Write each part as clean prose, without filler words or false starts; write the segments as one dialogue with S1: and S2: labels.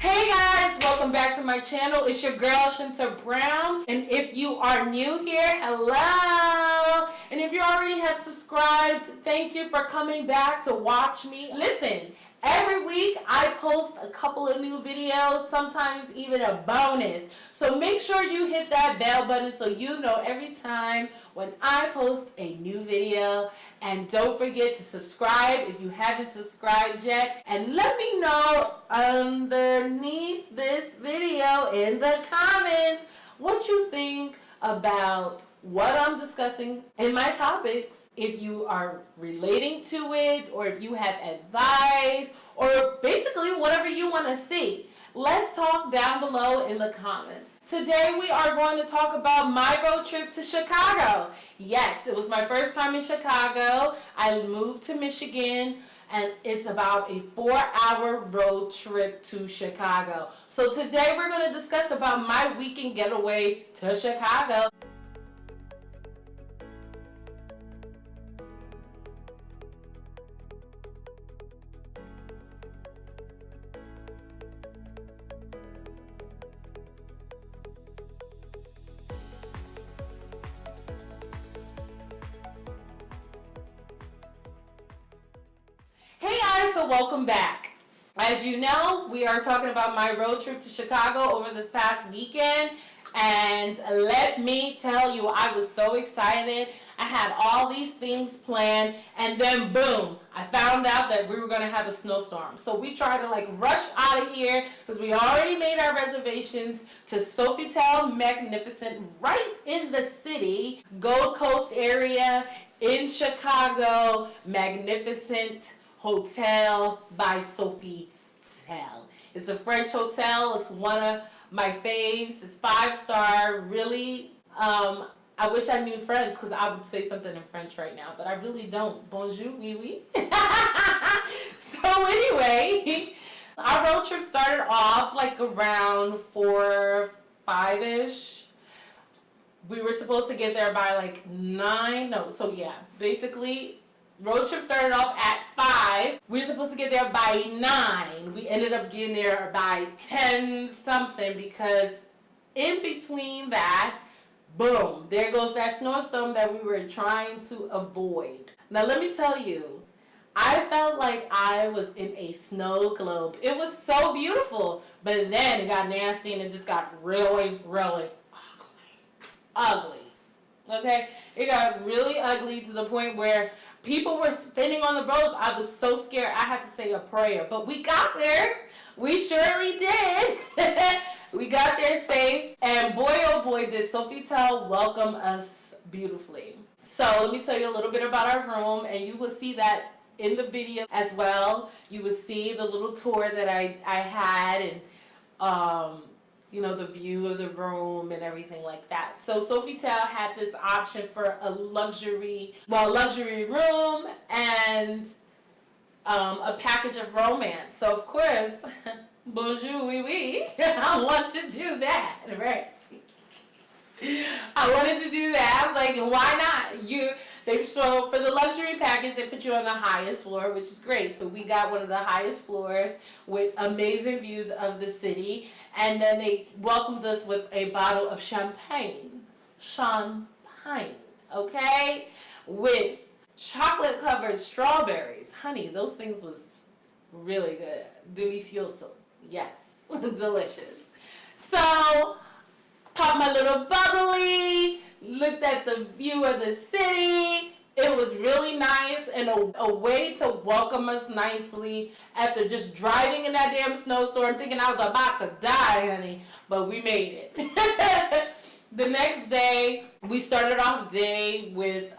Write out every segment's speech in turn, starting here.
S1: Hey guys, welcome back to my channel. It's your girl Shinta Brown, and if you are new here, hello. And if you already have subscribed, thank you for coming back to watch me. Listen, every week I post a couple of new videos, sometimes even a bonus. So make sure you hit that bell button so you know every time when I post a new video. And don't forget to subscribe if you haven't subscribed yet. And let me know underneath this video in the comments what you think about what I'm discussing in my topics. If you are relating to it, or if you have advice, or basically whatever you want to see. Let's talk down below in the comments. Today we are going to talk about my road trip to Chicago. Yes, it was my first time in Chicago. I moved to Michigan, and it's about a 4-hour road trip to Chicago. So today we're going to discuss about my weekend getaway to Chicago. So welcome back. As you know, we are talking about my road trip to Chicago over this past weekend, and let me tell you, I was so excited. I had all these things planned, and then boom, I found out that we were going to have a snowstorm. So we tried to rush out of here because we already made our reservations to Sofitel Magnificent right in the city, Gold Coast area in Chicago, Magnificent Hotel by Sofitel. It's a French hotel. It's one of my faves. It's 5-star. Really, I wish I knew French because I would say something in French right now, but I really don't. Bonjour, oui, oui. So anyway, our road trip started off around 4, 5-ish. We were supposed to get there by 9. No, so yeah, basically, road trip started off at 5. We were supposed to get there by 9. We ended up getting there by 10 something because in between that, boom, there goes that snowstorm that we were trying to avoid. Now let me tell you, I felt like I was in a snow globe. It was so beautiful, but then it got nasty and it just got really, really ugly. Okay? It got really ugly to the point where people were spinning on the roads. I was so scared. I had to say a prayer. But we got there. We surely did. We got there safe. And boy, oh boy, did Sofitel welcome us beautifully. So let me tell you a little bit about our room. And you will see that in the video as well. You will see the little tour that I had. And the view of the room and everything like that. So Sofitel had this option for a luxury room and a package of romance. So of course, bonjour, oui, oui. I want to do that, right? I wanted to do that. I was like, why not? So for the luxury package, they put you on the highest floor, which is great. So we got one of the highest floors with amazing views of the city. And then they welcomed us with a bottle of champagne, okay? With chocolate-covered strawberries. Honey, those things was really good. Delicioso. Yes, delicious. So, popped my little bubbly, looked at the view of the city. It was really nice and a way to welcome us nicely after just driving in that damn snowstorm thinking I was about to die, honey. But we made it. The next day, we started off the day with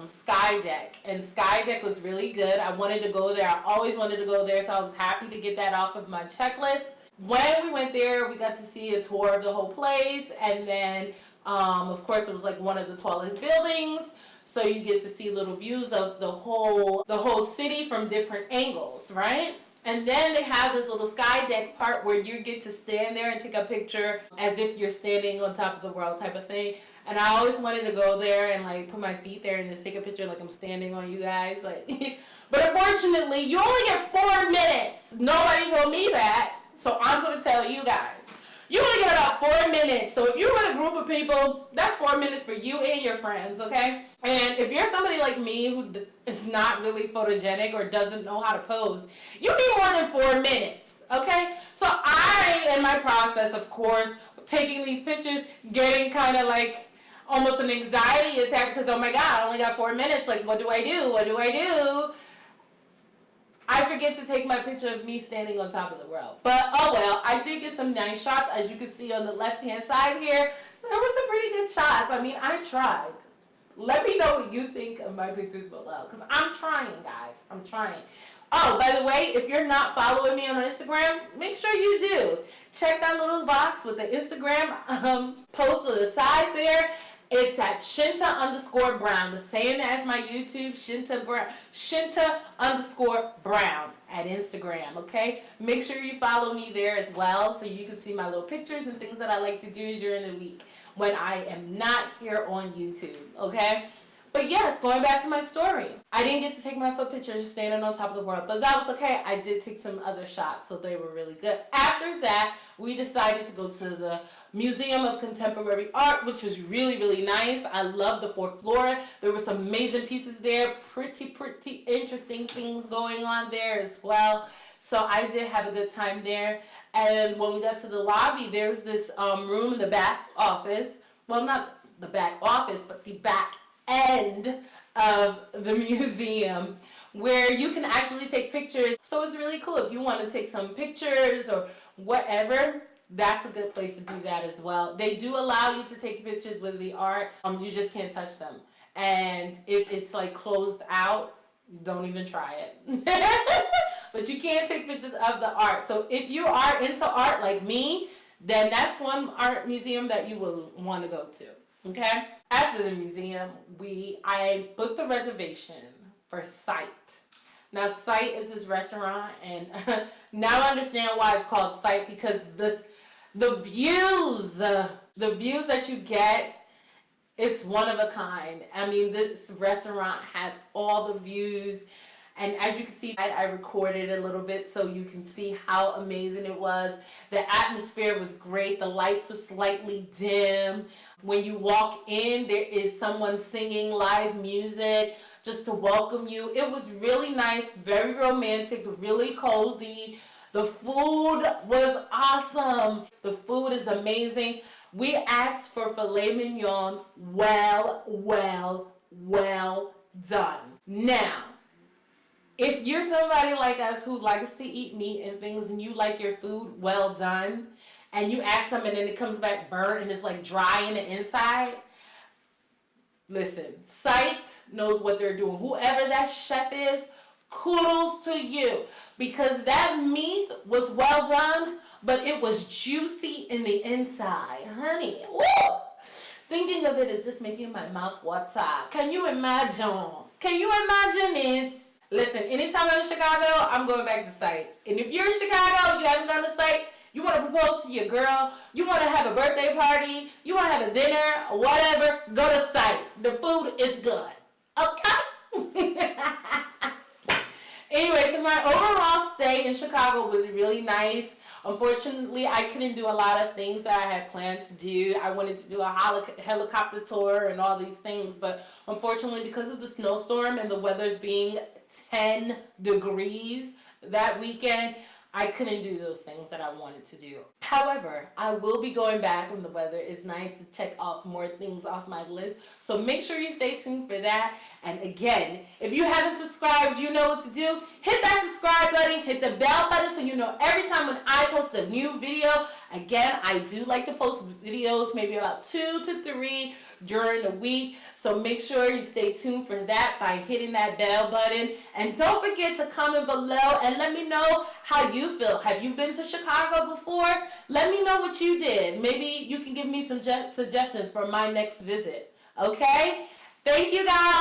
S1: Sky Deck. And Sky Deck was really good. I wanted to go there. I always wanted to go there, so I was happy to get that off of my checklist. When we went there, we got to see a tour of the whole place. And then, of course, it was one of the tallest buildings. So you get to see little views of the whole city from different angles, right? And then they have this little sky deck part where you get to stand there and take a picture as if you're standing on top of the world type of thing. And I always wanted to go there and put my feet there and just take a picture I'm standing on you guys. But unfortunately, you only get 4 minutes. Nobody told me that. So I'm going to tell you guys. You want to get about 4 minutes. So if you're with a group of people, that's 4 minutes for you and your friends, okay? And if you're somebody like me who is not really photogenic or doesn't know how to pose, you need more than 4 minutes, okay? So I, in my process, of course, taking these pictures, getting kind of like almost an anxiety attack because, oh my God, I only got 4 minutes. Like, what do I do? What do I do? I forget to take my picture of me standing on top of the world. But, oh well, I did get some nice shots. As you can see on the left-hand side here, there were some pretty good shots. I mean, I tried. Let me know what you think of my pictures below. Because I'm trying, guys. I'm trying. Oh, by the way, if you're not following me on Instagram, make sure you do. Check that little box with the Instagram post on the side there. It's at Shinta_Brown, the same as my YouTube, Shinta_Brown at Instagram, okay? Make sure you follow me there as well so you can see my little pictures and things that I like to do during the week when I am not here on YouTube, okay? But yes, going back to my story. I didn't get to take my foot pictures standing on top of the world, but that was okay. I did take some other shots, so they were really good. After that, we decided to go to the Museum of Contemporary Art, which was really, really nice. I love the 4th floor. There were some amazing pieces there. Pretty interesting things going on there as well. So I did have a good time there. And when we got to the lobby, there was this room in the back office. Well, not the back office, but the back end of the museum where you can actually take pictures. So it's really cool. If you want to take some pictures or whatever, that's a good place to do that as well. They do allow you to take pictures with the art. You just can't touch them. And if it's like closed out, don't even try it. But you can take pictures of the art. So if you are into art like me, then that's one art museum that you will want to go to. Okay? After the museum, I booked a reservation for Sight. Now, Sight is this restaurant, and now I understand why it's called Sight, because the views that you get, it's one of a kind. I mean, this restaurant has all the views. And as you can see, I recorded a little bit so you can see how amazing it was. The atmosphere was great. The lights were slightly dim. When you walk in, there is someone singing live music just to welcome you. It was really nice, very romantic, really cozy. The food was awesome. The food is amazing. We asked for filet mignon. Well done. Now, if you're somebody like us who likes to eat meat and things and you like your food well done, and you ask them and then it comes back burnt and it's like dry in the inside, listen, Sight knows what they're doing. Whoever that chef is, kudos to you. Because that meat was well done, but it was juicy in the inside. Honey, woo! Thinking of it is just making my mouth water. Can you imagine? Can you imagine it? Listen, anytime I'm in Chicago, I'm going back to Sight. And if you're in Chicago, you haven't gone to Sight, you want to propose to your girl, you want to have a birthday party, you want to have a dinner, or whatever, go to Sight. The food is good. Okay? Anyway, so my overall stay in Chicago was really nice. Unfortunately, I couldn't do a lot of things that I had planned to do. I wanted to do a helicopter tour and all these things, but unfortunately, because of the snowstorm and the weather's being 10 degrees that weekend, I couldn't do those things that I wanted to do. However, I will be going back when the weather is nice to check off more things off my list. So make sure you stay tuned for that. And again, if you haven't subscribed, you know what to do. Hit that subscribe button, hit the bell button so you know every time when I post a new video. Again, I do like to post videos maybe about 2 to 3 during the week. So make sure you stay tuned for that by hitting that bell button. And don't forget to comment below and let me know how you feel. Have you been to Chicago before? Let me know what you did. Maybe you can give me some suggestions for my next visit. Okay? Thank you guys.